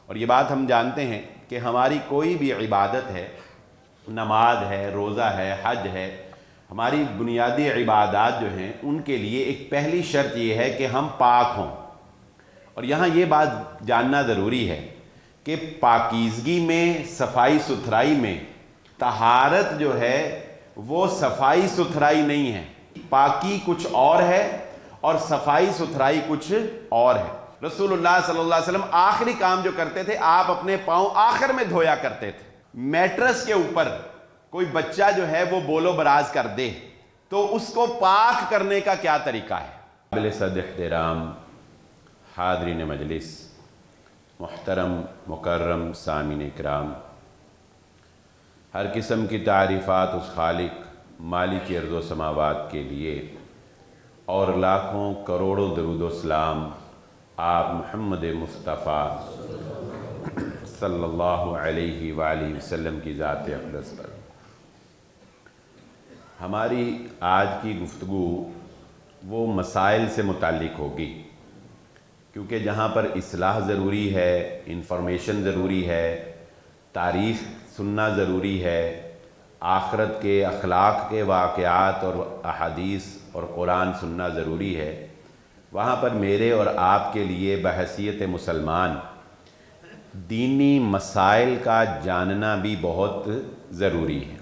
اور یہ بات ہم جانتے ہیں کہ ہماری کوئی بھی عبادت ہے، نماز ہے، روزہ ہے، حج ہے، ہماری بنیادی عبادات جو ہیں ان کے لیے ایک پہلی شرط یہ ہے کہ ہم پاک ہوں۔ اور یہاں یہ بات جاننا ضروری ہے کہ پاکیزگی میں، صفائی ستھرائی میں، طہارت جو ہے وہ صفائی ستھرائی نہیں ہے۔ پاکی کچھ اور ہے اور صفائی ستھرائی کچھ اور ہے۔ رسول اللہ صلی اللہ علیہ وسلم آخری کام جو کرتے تھے، آپ اپنے پاؤں آخر میں دھویا کرتے تھے۔ میٹرس کے اوپر کوئی بچہ جو ہے وہ بول و براز کر دے تو اس کو پاک کرنے کا کیا طریقہ ہے؟ قابل صد احترام حاضرین مجلس، محترم مکرم سامعین اکرام، ہر قسم کی تعریفات اس خالق مالک ارض و سماوات کے لیے، اور لاکھوں کروڑوں درود و سلام آپ محمد مصطفیٰ صلی اللہ علیہ وآلہ وسلم کی ذات اقدس پر۔ ہماری آج کی گفتگو وہ مسائل سے متعلق ہوگی، کیونکہ جہاں پر اصلاح ضروری ہے، انفارمیشن ضروری ہے، تاریخ سننا ضروری ہے، آخرت کے اخلاق کے واقعات اور احادیث اور قرآن سننا ضروری ہے، وہاں پر میرے اور آپ کے لیے بحیثیت مسلمان دینی مسائل کا جاننا بھی بہت ضروری ہے۔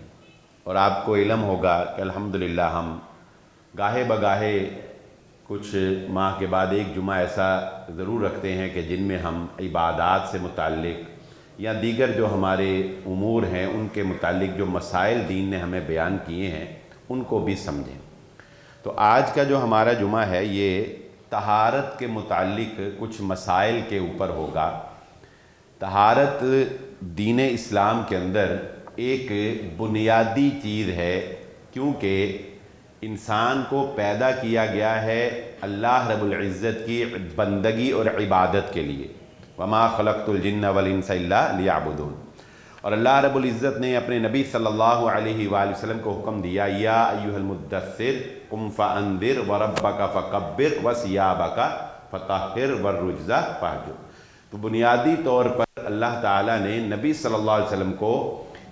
اور آپ کو علم ہوگا کہ الحمدللہ ہم گاہے بگاہے کچھ ماہ کے بعد ایک جمعہ ایسا ضرور رکھتے ہیں کہ جن میں ہم عبادات سے متعلق یا دیگر جو ہمارے امور ہیں ان کے متعلق جو مسائل دین نے ہمیں بیان کیے ہیں ان کو بھی سمجھیں۔ تو آج کا جو ہمارا جمعہ ہے یہ طہارت کے متعلق کچھ مسائل کے اوپر ہوگا۔ طہارت دین اسلام کے اندر ایک بنیادی چیز ہے، کیونکہ انسان کو پیدا کیا گیا ہے اللہ رب العزت کی بندگی اور عبادت کے لیے۔ وما خلقت الجن والانس الا لیعبدون۔ اور اللہ رب العزت نے اپنے نبی صلی اللہ علیہ وآلہ وسلم کو حکم دیا، یا ایھا المدثر قم فانذر وربک فکبر وثیابک فطہر والرجز فاہجر۔ تو بنیادی طور پر اللہ تعالیٰ نے نبی صلی اللہ علیہ وسلم کو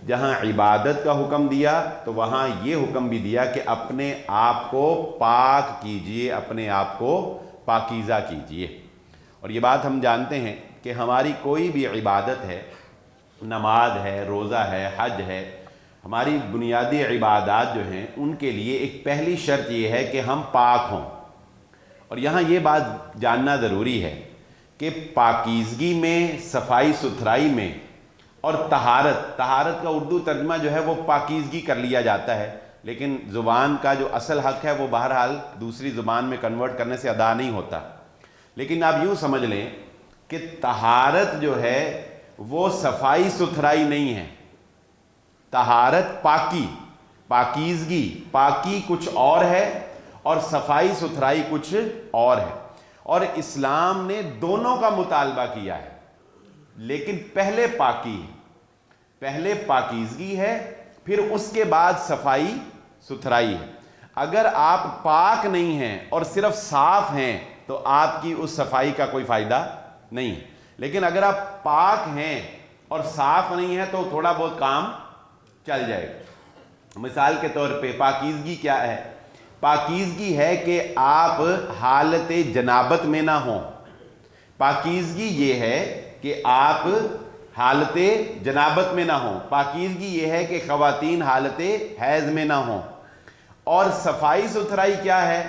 جہاں عبادت کا حکم دیا تو وہاں یہ حکم بھی دیا کہ اپنے آپ کو پاک کیجئے، اپنے آپ کو پاکیزہ کیجئے۔ اور یہ بات ہم جانتے ہیں کہ ہماری کوئی بھی عبادت ہے، نماز ہے، روزہ ہے، حج ہے، ہماری بنیادی عبادات جو ہیں ان کے لیے ایک پہلی شرط یہ ہے کہ ہم پاک ہوں۔ اور یہاں یہ بات جاننا ضروری ہے کہ پاکیزگی میں، صفائی ستھرائی میں اور طہارت کا اردو ترجمہ جو ہے وہ پاکیزگی کر لیا جاتا ہے، لیکن زبان کا جو اصل حق ہے وہ بہرحال دوسری زبان میں کنورٹ کرنے سے ادا نہیں ہوتا۔ لیکن آپ یوں سمجھ لیں کہ طہارت جو ہے وہ صفائی ستھرائی نہیں ہے۔ طہارت پاکیزگی، پاکی کچھ اور ہے اور صفائی ستھرائی کچھ اور ہے، اور اسلام نے دونوں کا مطالبہ کیا ہے، لیکن پہلے پہلے پاکیزگی ہے، پھر اس کے بعد صفائی ستھرائی ہے۔ اگر آپ پاک نہیں ہیں اور صرف صاف ہیں تو آپ کی اس صفائی کا کوئی فائدہ نہیں، لیکن اگر آپ پاک ہیں اور صاف نہیں ہیں تو تھوڑا بہت کام چل جائے گا۔ مثال کے طور پہ پاکیزگی کیا ہے؟ پاکیزگی ہے کہ آپ حالت جنابت میں نہ ہوں۔ پاکیزگی یہ ہے کہ آپ حالت جنابت میں نہ ہوں۔ پاکیزگی یہ ہے کہ خواتین حالت حیض میں نہ ہوں۔ اور صفائی ستھرائی کیا ہے؟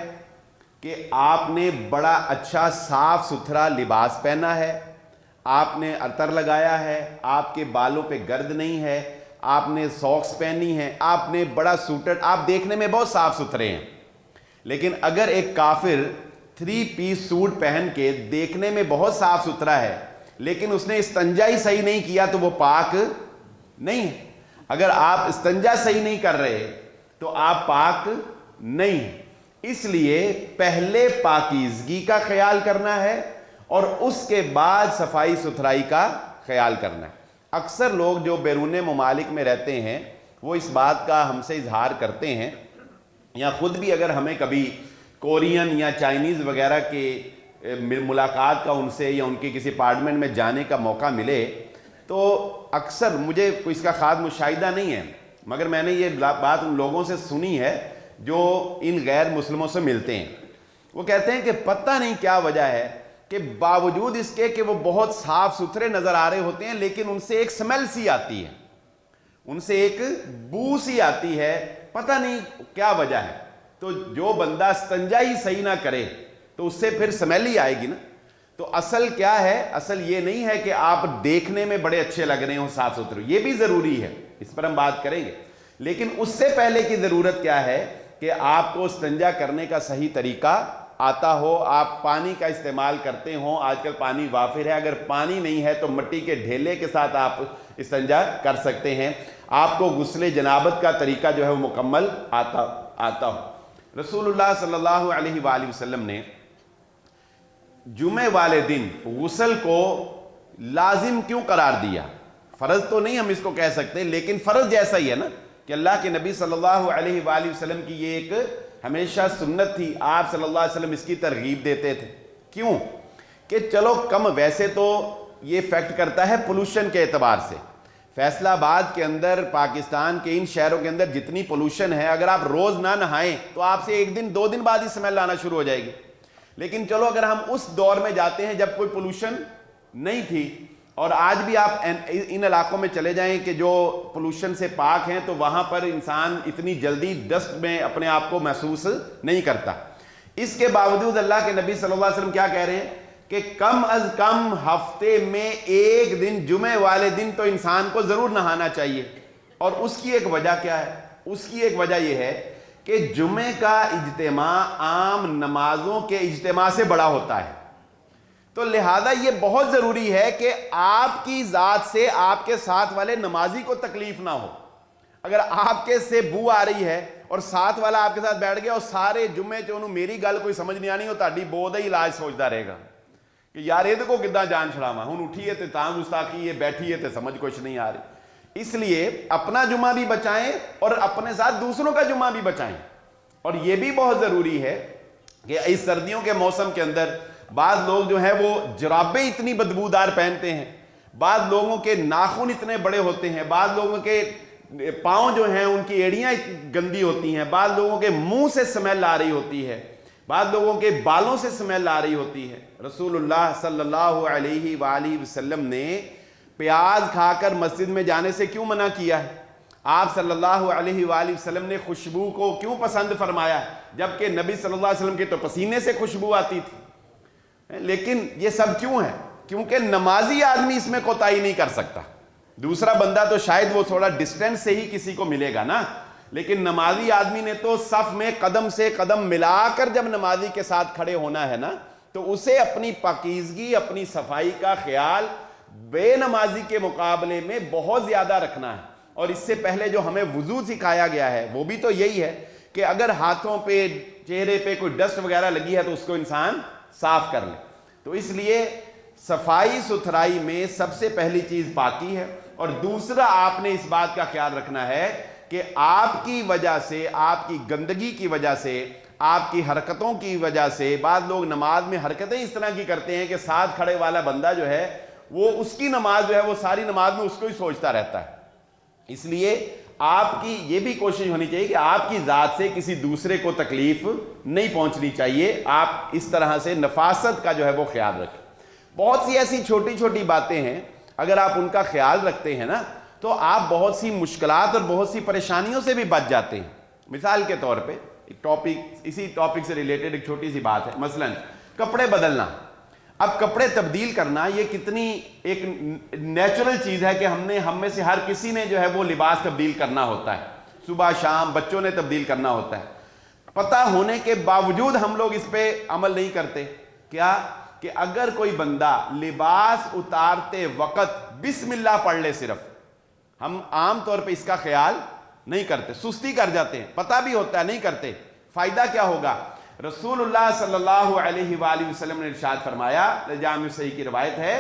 کہ آپ نے بڑا اچھا صاف ستھرا لباس پہنا ہے، آپ نے عطر لگایا ہے، آپ کے بالوں پہ گرد نہیں ہے، آپ نے ساکس پہنی ہیں، آپ نے بڑا سوٹڈ، آپ دیکھنے میں بہت صاف ستھرے ہیں۔ لیکن اگر ایک کافر 3 پیس سوٹ پہن کے دیکھنے میں بہت صاف ستھرا ہے لیکن اس نے استنجا ہی صحیح نہیں کیا تو وہ پاک نہیں ہے۔ اگر آپ استنجا صحیح نہیں کر رہے تو آپ پاک نہیں ہیں۔ اس لیے پہلے پاکیزگی کا خیال کرنا ہے اور اس کے بعد صفائی ستھرائی کا خیال کرنا ہے۔ اکثر لوگ جو بیرون ممالک میں رہتے ہیں وہ اس بات کا ہم سے اظہار کرتے ہیں، یا خود بھی اگر ہمیں کبھی کورین یا چائنیز وغیرہ کے ملاقات کا ان سے یا ان کے کسی اپارٹمنٹ میں جانے کا موقع ملے تو اکثر مجھے کوئی اس کا خاص مشاہدہ نہیں ہے، مگر میں نے یہ بات ان لوگوں سے سنی ہے جو ان غیر مسلموں سے ملتے ہیں. وہ کہتے ہیں کہ پتہ نہیں کیا وجہ ہے کہ باوجود اس کے کہ وہ بہت صاف ستھرے نظر آ رہے ہوتے ہیں لیکن ان سے ایک سمیل سی آتی ہے، ان سے ایک بو سی آتی ہے، پتہ نہیں کیا وجہ ہے. تو جو بندہ استنجا ہی صحیح نہ کرے تو اس سے پھر سمیل ہی آئے گی نا. تو اصل کیا ہے؟ اصل یہ نہیں ہے کہ آپ دیکھنے میں بڑے اچھے لگ رہے ہوں صاف ستھرے، یہ بھی ضروری ہے، اس پر ہم بات کریں گے، لیکن اس سے پہلے کی ضرورت کیا ہے کہ آپ کو استنجا کرنے کا صحیح طریقہ آتا ہو، آپ پانی کا استعمال کرتے ہوں. آج کل پانی وافر ہے، اگر پانی نہیں ہے تو مٹی کے ڈھیلے کے ساتھ آپ استنجا کر سکتے ہیں. آپ کو غسل جنابت کا طریقہ جو ہے وہ مکمل آتا ہو. رسول اللہ صلی اللہ علیہ وآلہ وسلم نے جمعے والے دن غسل کو لازم کیوں قرار دیا؟ فرض تو نہیں ہم اس کو کہہ سکتے، لیکن فرض جیسا ہی ہے نا کہ اللہ کے نبی صلی اللہ علیہ وآلہ وسلم کی یہ ایک ہمیشہ سنت تھی، آپ صلی اللہ علیہ وسلم اس کی ترغیب دیتے تھے. کیوں؟ کہ چلو کم، ویسے تو یہ فیکٹ کرتا ہے پولوشن کے اعتبار سے. فیصل آباد کے اندر، پاکستان کے ان شہروں کے اندر جتنی پولوشن ہے، اگر آپ روز نہ نہائیں تو آپ سے ایک دن 2 دن بعد ہی سمیل آنا شروع ہو جائے گی. لیکن چلو اگر ہم اس دور میں جاتے ہیں جب کوئی پولوشن نہیں تھی، اور آج بھی آپ ان علاقوں میں چلے جائیں کہ جو پولوشن سے پاک ہیں، تو وہاں پر انسان اتنی جلدی ڈسٹ میں اپنے آپ کو محسوس نہیں کرتا. اس کے باوجود اللہ کے نبی صلی اللہ علیہ وسلم کیا کہہ رہے ہیں کہ کم از کم ہفتے میں ایک دن، جمعے والے دن تو انسان کو ضرور نہانا چاہیے. اور اس کی ایک وجہ کیا ہے؟ اس کی ایک وجہ یہ ہے کہ جمعے کا اجتماع عام نمازوں کے اجتماع سے بڑا ہوتا ہے. تو لہذا یہ بہت ضروری ہے کہ آپ کی ذات سے آپ کے ساتھ والے نمازی کو تکلیف نہ ہو. اگر آپ کے سے بو آ رہی ہے اور ساتھ والا آپ کے ساتھ بیٹھ گیا اور سارے جمعے چ میری گل کوئی سمجھ نہیں آنی، وہ تہاڈی بو دا ہی علاج سوچتا رہے گا کہ یار یہ کو کداں جان چھڑاواں، ہن اٹھیے تے تاں گستاخی ہے، بیٹھیے تے سمجھ کچھ نہیں آ رہی. اس لیے اپنا جمعہ بھی بچائیں اور اپنے ساتھ دوسروں کا جمعہ بھی بچائیں. اور یہ بھی بہت ضروری ہے کہ اس سردیوں کے موسم کے اندر بعض لوگ جو ہیں وہ جرابیں اتنی بدبودار پہنتے ہیں، بعض لوگوں کے ناخن اتنے بڑے ہوتے ہیں، بعض لوگوں کے پاؤں جو ہیں ان کی ایڑیاں گندی ہوتی ہیں، بعض لوگوں کے منہ سے سمیل آ رہی ہوتی ہے، بعض لوگوں کے بالوں سے سمیل آ رہی ہوتی ہے. رسول اللہ صلی اللہ علیہ وآلہ وسلم نے پیاز کھا کر مسجد میں جانے سے کیوں منع کیا ہے؟ آپ صلی اللہ علیہ وآلہ وسلم نے خوشبو کو کیوں پسند فرمایا ہے؟ جبکہ نبی صلی اللہ علیہ وسلم کے تو پسینے سے خوشبو آتی تھی. لیکن یہ سب کیوں ہے؟ کیونکہ نمازی آدمی اس میں کوتاہی نہیں کر سکتا. دوسرا بندہ تو شاید وہ تھوڑا ڈسٹینس سے ہی کسی کو ملے گا نا، لیکن نمازی آدمی نے تو صف میں قدم سے قدم ملا کر جب نمازی کے ساتھ کھڑے ہونا ہے نا، تو اسے اپنی پاکیزگی، اپنی صفائی کا خیال بے نمازی کے مقابلے میں بہت زیادہ رکھنا ہے. اور اس سے پہلے جو ہمیں وضو سکھایا گیا ہے وہ بھی تو یہی ہے کہ اگر ہاتھوں پہ، چہرے پہ کوئی ڈسٹ وغیرہ لگی ہے تو اس کو انسان صاف کر لے. تو اس لیے صفائی ستھرائی میں سب سے پہلی چیز پاکی ہے. اور دوسرا آپ نے اس بات کا خیال رکھنا ہے کہ آپ کی وجہ سے، آپ کی گندگی کی وجہ سے، آپ کی حرکتوں کی وجہ سے، بعض لوگ نماز میں حرکتیں اس طرح کی کرتے ہیں کہ ساتھ کھڑے والا بندہ جو ہے وہ اس کی نماز جو ہے وہ ساری نماز میں اس کو ہی سوچتا رہتا ہے. اس لیے آپ کی یہ بھی کوشش ہونی چاہیے کہ آپ کی ذات سے کسی دوسرے کو تکلیف نہیں پہنچنی چاہیے. آپ اس طرح سے نفاست کا جو ہے وہ خیال رکھیں. بہت سی ایسی چھوٹی چھوٹی باتیں ہیں، اگر آپ ان کا خیال رکھتے ہیں نا تو آپ بہت سی مشکلات اور بہت سی پریشانیوں سے بھی بچ جاتے ہیں. مثال کے طور پہ اسی ٹاپک سے ریلیٹڈ ایک چھوٹی سی بات ہے، مثلا کپڑے بدلنا. اب کپڑے تبدیل کرنا یہ کتنی ایک نیچرل چیز ہے کہ ہم میں سے ہر کسی نے جو ہے وہ لباس تبدیل کرنا ہوتا ہے، صبح شام بچوں نے تبدیل کرنا ہوتا ہے. پتہ ہونے کے باوجود ہم لوگ اس پہ عمل نہیں کرتے. کیا کہ اگر کوئی بندہ لباس اتارتے وقت بسم اللہ پڑھ لے، صرف ہم عام طور پہ اس کا خیال نہیں کرتے، سستی کر جاتے ہیں، پتہ بھی ہوتا ہے نہیں کرتے. فائدہ کیا ہوگا؟ رسول اللہ صلی اللہ علیہ وآلہ وسلم نے ارشاد فرمایا، جامع صحیح کی روایت ہے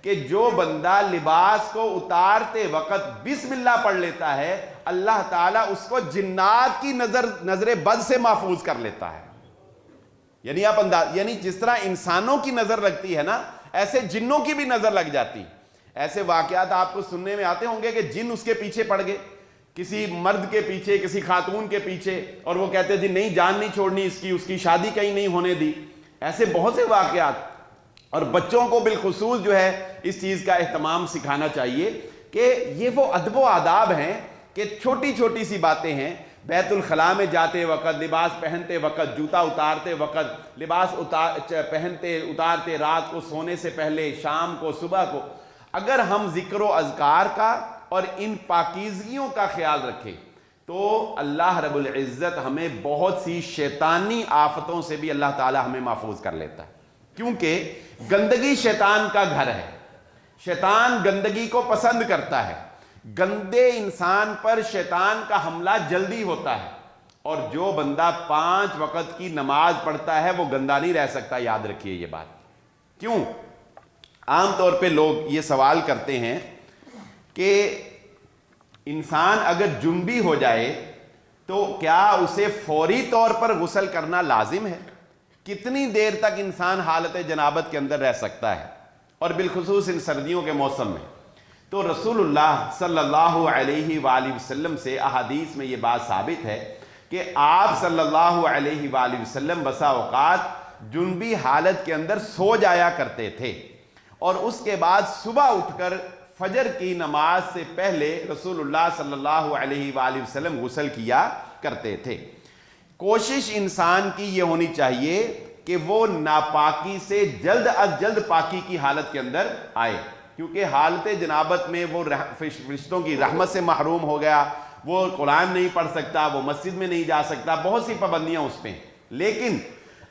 کہ جو بندہ لباس کو اتارتے وقت بسم اللہ پڑھ لیتا ہے، اللہ تعالیٰ اس کو جنات کی نظر بد سے محفوظ کر لیتا ہے. یعنی آپ یعنی جس طرح انسانوں کی نظر لگتی ہے نا، ایسے جنوں کی بھی نظر لگ جاتی. ایسے واقعات آپ کو سننے میں آتے ہوں گے کہ جن اس کے پیچھے پڑ گئے، کسی مرد کے پیچھے، کسی خاتون کے پیچھے، اور وہ کہتے ہیں جی نہیں جان نہیں چھوڑنی اس کی شادی کہیں نہیں ہونے دی. ایسے بہت سے واقعات. اور بچوں کو بالخصوص جو ہے اس چیز کا اہتمام سکھانا چاہیے کہ یہ وہ ادب و آداب ہیں کہ چھوٹی چھوٹی سی باتیں ہیں. بیت الخلاء میں جاتے وقت، لباس پہنتے وقت، جوتا اتارتے وقت، لباس پہنتے اتارتے، رات کو سونے سے پہلے، شام کو، صبح کو، اگر ہم ذکر و اذکار کا اور ان پاکیزگیوں کا خیال رکھیں تو اللہ رب العزت ہمیں بہت سی شیطانی آفتوں سے بھی اللہ تعالی ہمیں محفوظ کر لیتا ہے. کیونکہ گندگی شیطان کا گھر ہے. شیطان گندگی کو پسند کرتا ہے. گندے انسان پر شیطان کا حملہ جلدی ہوتا ہے. اور جو بندہ 5 وقت کی نماز پڑھتا ہے وہ گندا نہیں رہ سکتا. یاد رکھیے یہ بات. کیوں؟ عام طور پہ لوگ یہ سوال کرتے ہیں کہ انسان اگر جنبی ہو جائے تو کیا اسے فوری طور پر غسل کرنا لازم ہے؟ کتنی دیر تک انسان حالت جنابت کے اندر رہ سکتا ہے؟ اور بالخصوص ان سردیوں کے موسم میں. تو رسول اللہ صلی اللہ علیہ وآلہ وسلم سے احادیث میں یہ بات ثابت ہے کہ آپ صلی اللہ علیہ وآلہ وسلم بسا اوقات جنبی حالت کے اندر سو جایا کرتے تھے، اور اس کے بعد صبح اٹھ کر فجر کی نماز سے پہلے رسول اللہ صلی اللہ علیہ وآلہ وسلم غسل کیا کرتے تھے. کوشش انسان کی یہ ہونی چاہیے کہ وہ ناپاکی سے جلد از جلد پاکی کی حالت کے اندر آئے، کیونکہ حالت جنابت میں وہ فرشتوں کی رحمت سے محروم ہو گیا، وہ قرآن نہیں پڑھ سکتا، وہ مسجد میں نہیں جا سکتا، بہت سی پابندیاں اس پہ. لیکن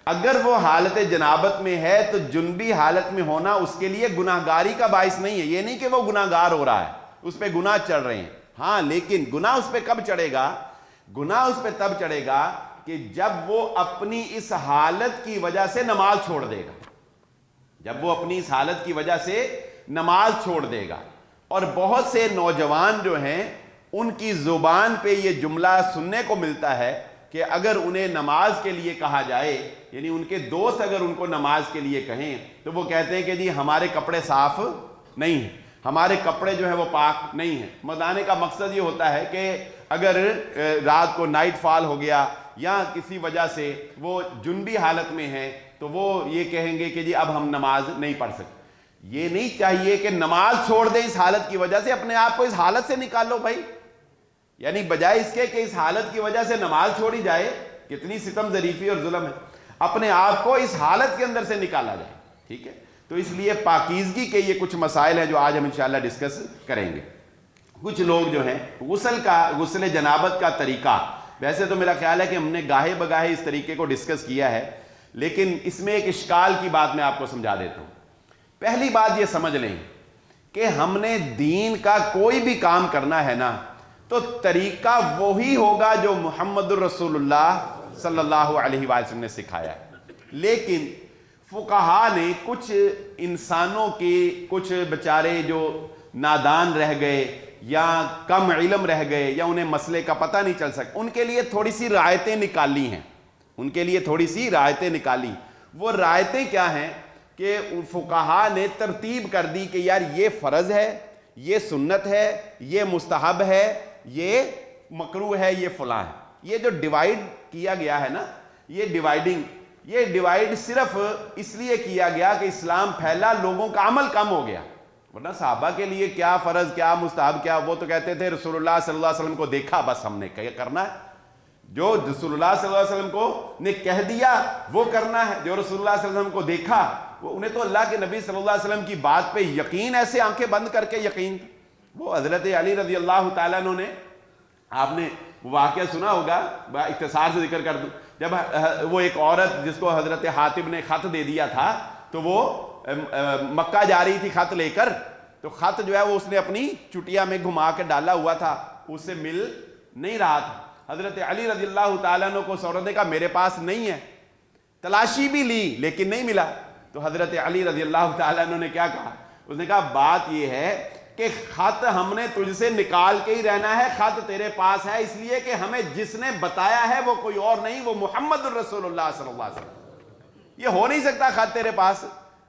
اگر وہ حالت جنابت میں ہے تو جنبی حالت میں ہونا اس کے لیے گناہگاری کا باعث نہیں ہے. یہ نہیں کہ وہ گناہگار ہو رہا ہے، اس پہ گناہ چڑھ رہے ہیں. ہاں، لیکن گناہ اس پہ کب چڑھے گا؟ گناہ اس پہ تب چڑھے گا کہ جب وہ اپنی اس حالت کی وجہ سے نماز چھوڑ دے گا. جب وہ اپنی اس حالت کی وجہ سے نماز چھوڑ دے گا. اور بہت سے نوجوان جو ہیں ان کی زبان پہ یہ جملہ سننے کو ملتا ہے کہ اگر انہیں نماز کے لیے کہا جائے، یعنی ان کے دوست اگر ان کو نماز کے لیے کہیں تو وہ کہتے ہیں کہ جی ہمارے کپڑے صاف نہیں ہیں، ہمارے کپڑے جو ہیں وہ پاک نہیں ہیں. بتانے کا مقصد یہ ہوتا ہے کہ اگر رات کو نائٹ فال ہو گیا یا کسی وجہ سے وہ جنبی حالت میں ہیں تو وہ یہ کہیں گے کہ جی اب ہم نماز نہیں پڑھ سکتے. یہ نہیں چاہیے کہ نماز چھوڑ دیں اس حالت کی وجہ سے، اپنے آپ کو اس حالت سے نکالو بھائی. یعنی بجائے اس کے کہ اس حالت کی وجہ سے نماز چھوڑی جائے، کتنی ستم ظریفی اور ظلم ہے، اپنے آپ کو اس حالت کے اندر سے نکالا جائے. ٹھیک ہے؟ تو اس لیے پاکیزگی کے یہ کچھ مسائل ہیں جو آج ہم انشاءاللہ ڈسکس کریں گے. کچھ لوگ جو ہیں غسل جنابت کا طریقہ، ویسے تو میرا خیال ہے کہ ہم نے گاہے بگاہے اس طریقے کو ڈسکس کیا ہے، لیکن اس میں ایک اشکال کی بات میں آپ کو سمجھا دیتا ہوں. پہلی بات یہ سمجھ لیں کہ ہم نے دین کا کوئی بھی کام کرنا ہے نا تو طریقہ وہی ہوگا جو محمد الرسول اللہ صلی اللہ علیہ وآلہ وسلم نے سکھایا ہے. لیکن فقہا نے کچھ انسانوں کے کچھ بیچارے جو نادان رہ گئے یا کم علم رہ گئے یا انہیں مسئلے کا پتہ نہیں چل سکتا، ان کے لیے تھوڑی سی رعایتیں نکالی ہیں. ان کے لیے تھوڑی سی رعایتیں نکالی. وہ رعایتیں کیا ہیں کہ فقہا نے ترتیب کر دی کہ یار یہ فرض ہے، یہ سنت ہے، یہ مستحب ہے، یہ مکروہ ہے، یہ فلاں ہے. یہ جو ڈیوائیڈ کیا گیا ہے نا، یہ ڈیوائیڈ صرف اس لیے کیا گیا کہ اسلام پھیلا، لوگوں کا عمل کم ہو گیا. ورنہ صحابہ کے لیے کیا فرض، کیا مستحب، کیا وہ تو کہتے تھے رسول اللہ صلی اللہ علیہ وسلم کو دیکھا بس ہم نے کرنا ہے. جو رسول اللہ صلی اللہ علیہ وسلم کو نے کہہ دیا وہ کرنا ہے. جو رسول اللہ صلی اللہ علیہ وسلم کو دیکھا وہ انہیں تو اللہ کے نبی صلی اللہ علیہ وسلم کی بات پہ یقین، ایسے آنکھیں بند کر کے یقین. وہ حضرت علی رضی اللہ تعالیٰ عنہ نے، آپ نے واقعہ سنا ہوگا، اختصار سے ذکر کر دوں. جب وہ ایک عورت جس کو حضرت حاتب نے خط دے دیا تھا تو وہ مکہ جا رہی تھی خط لے کر، تو خط جو ہے وہ اس نے اپنی چٹیا میں گھما کے ڈالا ہوا تھا، اس سے مل نہیں رہا تھا. حضرت علی رضی اللہ تعالیٰ عنہ کو اس عورت نے کہا میرے پاس نہیں ہے. تلاشی بھی لی لیکن نہیں ملا. تو حضرت علی رضی اللہ تعالیٰ عنہ نے کیا کہا؟ اس نے کہا بات یہ ہے کہ خط ہم نے تجھ سے نکال کے ہی رہنا ہے، خط تیرے پاس ہے اس لیے کہ ہمیں جس نے بتایا ہے وہ کوئی اور نہیں، وہ محمد الرسول اللہ صلی اللہ علیہ وسلم. یہ ہو نہیں سکتا خط تیرے پاس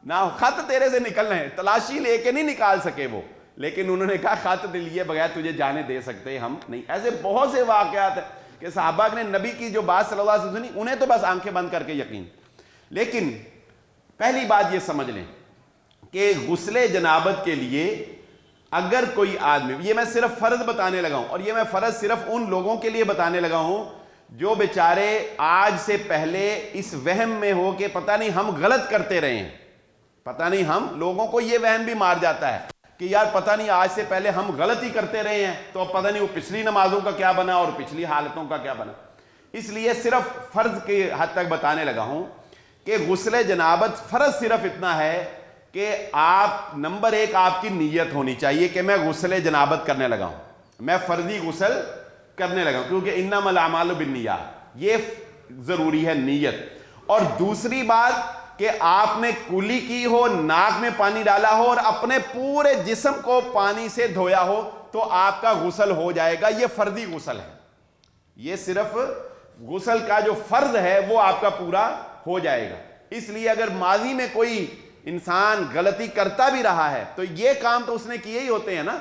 نہ، خط تیرے سے نکلنا ہے، تلاشی لے کے نہیں نکال سکے وہ، لیکن انہوں نے کہا خط لیے بغیر تجھے جانے دے سکتے ہم نہیں۔ ایسے بہت سے واقعات ہیں کہ صحابہ نے نبی کی جو بات صلی اللہ علیہ وسلم سنی، انہیں تو بس آنکھیں بند کر کے یقین۔ لیکن پہلی بات یہ سمجھ لیں کہ غسل جنابت کے لیے اگر کوئی آدمی، یہ میں صرف فرض بتانے لگا ہوں، اور یہ میں فرض صرف ان لوگوں کے لیے بتانے لگا ہوں جو بیچارے آج سے پہلے اس وہم میں ہو کہ پتہ نہیں ہم غلط کرتے رہے ہیں، پتہ نہیں ہم لوگوں کو یہ وہم بھی مار جاتا ہے کہ یار پتہ نہیں آج سے پہلے ہم غلط ہی کرتے رہے ہیں، تو اب پتہ نہیں وہ پچھلی نمازوں کا کیا بنا اور پچھلی حالتوں کا کیا بنا۔ اس لیے صرف فرض کے حد تک بتانے لگا ہوں کہ غسل جنابت فرض صرف اتنا ہے کہ آپ نمبر ایک آپ کی نیت ہونی چاہیے کہ میں غسل جنابت کرنے لگا ہوں، میں فرضی غسل کرنے لگا ہوں، کیونکہ انما الاعمال بالنیات، یہ ضروری ہے نیت۔ اور دوسری بات کہ آپ نے کلی کی ہو، ناک میں پانی ڈالا ہو اور اپنے پورے جسم کو پانی سے دھویا ہو تو آپ کا غسل ہو جائے گا، یہ فرضی غسل ہے۔ یہ صرف غسل کا جو فرض ہے وہ آپ کا پورا ہو جائے گا۔ اس لیے اگر ماضی میں کوئی انسان غلطی کرتا بھی رہا ہے تو یہ کام تو اس نے کیے ہی ہوتے ہیں نا،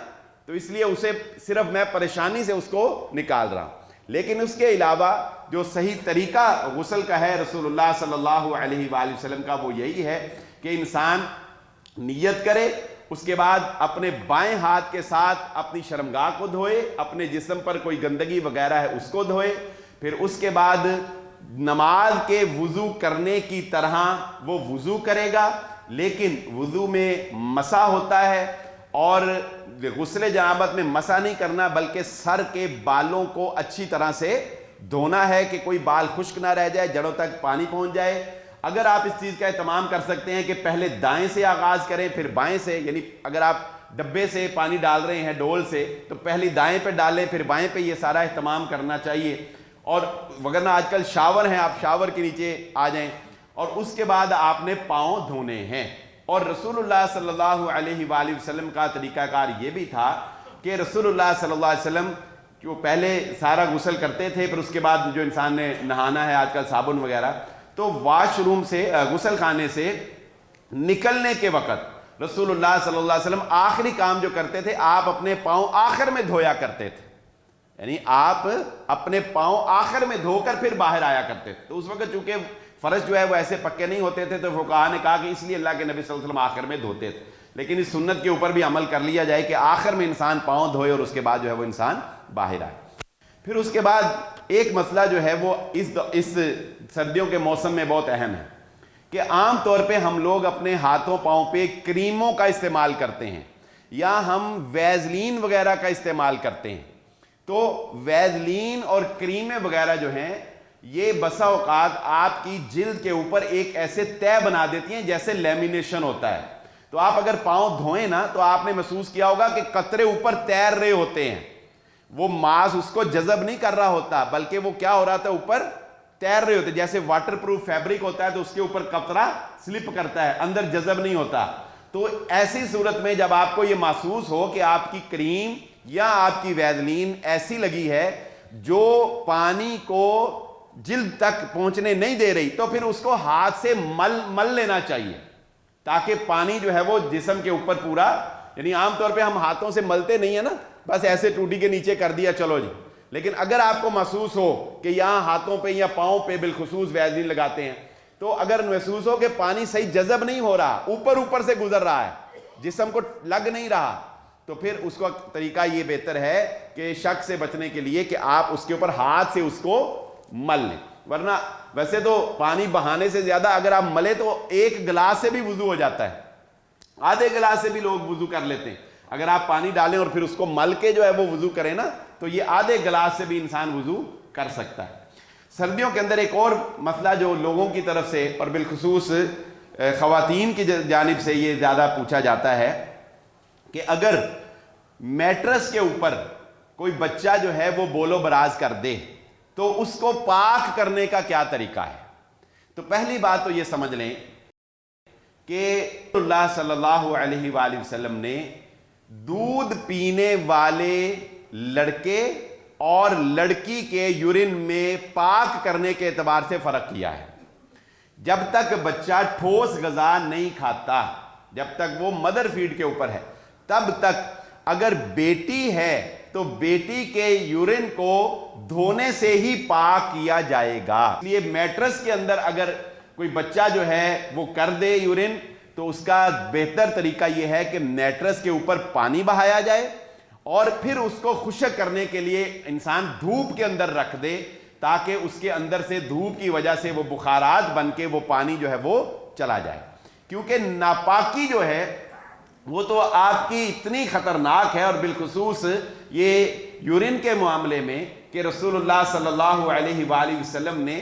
تو اس لیے اسے صرف میں پریشانی سے اس کو نکال رہا ہوں۔ لیکن اس کے علاوہ جو صحیح طریقہ غسل کا ہے رسول اللہ صلی اللہ علیہ وآلہ وسلم کا، وہ یہی ہے کہ انسان نیت کرے، اس کے بعد اپنے بائیں ہاتھ کے ساتھ اپنی شرمگاہ کو دھوئے، اپنے جسم پر کوئی گندگی وغیرہ ہے اس کو دھوئے، پھر اس کے بعد نماز کے وضو کرنے کی طرح وہ وضو کرے گا، لیکن وضو میں مسح ہوتا ہے، اور غسل جنابت میں مسح نہیں کرنا بلکہ سر کے بالوں کو اچھی طرح سے دھونا ہے کہ کوئی بال خشک نہ رہ جائے، جڑوں تک پانی پہنچ جائے۔ اگر آپ اس چیز کا اہتمام کر سکتے ہیں کہ پہلے دائیں سے آغاز کریں پھر بائیں سے، یعنی اگر آپ ڈبے سے پانی ڈال رہے ہیں ڈول سے تو پہلی دائیں پہ ڈالیں پھر بائیں پہ، یہ سارا اہتمام کرنا چاہیے۔ اور وگرنہ آج کل شاور ہیں، آپ شاور کے نیچے آ جائیں، اور اس کے بعد آپ نے پاؤں دھونے ہیں۔ اور رسول اللہ صلی اللہ علیہ وآلہ وسلم کا طریقہ کار یہ بھی تھا کہ رسول اللہ صلی اللہ علیہ وسلم جو پہلے سارا غسل کرتے تھے، پھر اس کے بعد جو انسان نے نہانا ہے آج کل صابن وغیرہ، تو واش روم سے غسل خانے سے نکلنے کے وقت رسول اللہ صلی اللہ علیہ وسلم آخری کام جو کرتے تھے، آپ اپنے پاؤں آخر میں دھویا کرتے تھے، یعنی آپ اپنے پاؤں آخر میں دھو کر پھر باہر آیا کرتے تھے۔ تو اس وقت چونکہ فرض جو ہے وہ ایسے پکے نہیں ہوتے تھے تو فقہاء نے کہا کہ اس لیے اللہ کے نبی صلی اللہ علیہ وسلم آخر میں دھوتے تھے، لیکن اس سنت کے اوپر بھی عمل کر لیا جائے کہ آخر میں انسان پاؤں دھوئے اور اس کے بعد جو ہے وہ انسان باہر آئے۔ پھر اس کے بعد ایک مسئلہ جو ہے وہ اس سردیوں کے موسم میں بہت اہم ہے کہ عام طور پہ ہم لوگ اپنے ہاتھوں پاؤں پہ کریموں کا استعمال کرتے ہیں یا ہم ویزلین وغیرہ کا استعمال کرتے ہیں۔ تو ویزلین اور کریمیں وغیرہ جو ہیں یہ بسا اوقات آپ کی جلد کے اوپر ایک ایسے طے بنا دیتی ہیں جیسے لیمینیشن ہوتا ہے۔ تو آپ اگر پاؤں دھوئیں نا تو آپ نے محسوس کیا ہوگا کہ قطرے اوپر تیر رہے ہوتے ہیں، وہ ماس اس کو جذب نہیں کر رہا ہوتا بلکہ وہ کیا ہو رہا تھا، اوپر تیر رہے ہوتے، جیسے واٹر پروف فیبرک ہوتا ہے تو اس کے اوپر قطرہ سلپ کرتا ہے، اندر جذب نہیں ہوتا۔ تو ایسی صورت میں جب آپ کو یہ محسوس ہو کہ آپ کی کریم یا آپ کی ویزلین ایسی لگی ہے جو پانی کو جلد تک پہنچنے نہیں دے رہی، تو پھر اس کو ہاتھ سے مل لینا چاہیے تاکہ پانی جو ہے وہ جسم کے اوپر پورا، یعنی عام طور پہ ہم ہاتھوں سے ملتے نہیں ہیں نا، بس ایسے ٹوٹی کے نیچے کر دیا چلو جی، لیکن اگر آپ کو محسوس ہو کہ یہاں ہاتھوں پہ یا پاؤں پہ بالخصوص ویزلین لگاتے ہیں، تو اگر محسوس ہو کہ پانی صحیح جذب نہیں ہو رہا، اوپر سے گزر رہا ہے، جسم کو لگ نہیں رہا، تو پھر اس کا طریقہ یہ بہتر ہے کہ شک سے بچنے کے لیے کہ آپ اس کے اوپر ہاتھ سے اس کو مل لیں۔ ورنہ ویسے تو پانی بہانے سے زیادہ اگر آپ ملے تو ایک گلاس سے بھی وضو ہو جاتا ہے، آدھے گلاس سے بھی لوگ وضو کر لیتے ہیں۔ اگر آپ پانی ڈالیں اور پھر اس کو مل کے جو ہے وہ وضو کریں نا تو یہ آدھے گلاس سے بھی انسان وضو کر سکتا ہے۔ سردیوں کے اندر ایک اور مسئلہ جو لوگوں کی طرف سے اور بالخصوص خواتین کی جانب سے یہ زیادہ پوچھا جاتا ہے کہ اگر میٹرس کے اوپر کوئی بچہ جو ہے وہ بول و براز کر دے تو اس کو پاک کرنے کا کیا طریقہ ہے۔ تو پہلی بات تو یہ سمجھ لیں کہ اللہ صلی اللہ علیہ وآلہ وسلم نے دودھ پینے والے لڑکے اور لڑکی کے یورین میں پاک کرنے کے اعتبار سے فرق کیا ہے۔ جب تک بچہ ٹھوس غذا نہیں کھاتا، جب تک وہ مدر فیڈ کے اوپر ہے، تب تک اگر بیٹی ہے تو بیٹی کے یورین کو دھونے سے ہی پاک کیا جائے گا۔ اس لیے میٹرس کے اندر اگر کوئی بچہ جو ہے وہ کر دے یورین، تو اس کا بہتر طریقہ یہ ہے کہ میٹرس کے اوپر پانی بہایا جائے اور پھر اس کو خشک کرنے کے لیے انسان دھوپ کے اندر رکھ دے، تاکہ اس کے اندر سے دھوپ کی وجہ سے وہ بخارات بن کے وہ پانی جو ہے وہ چلا جائے۔ کیونکہ ناپاکی جو ہے وہ تو آپ کی اتنی خطرناک ہے، اور بالخصوص یہ یورین کے معاملے میں کہ رسول اللہ صلی اللہ علیہ وآلہ وسلم نے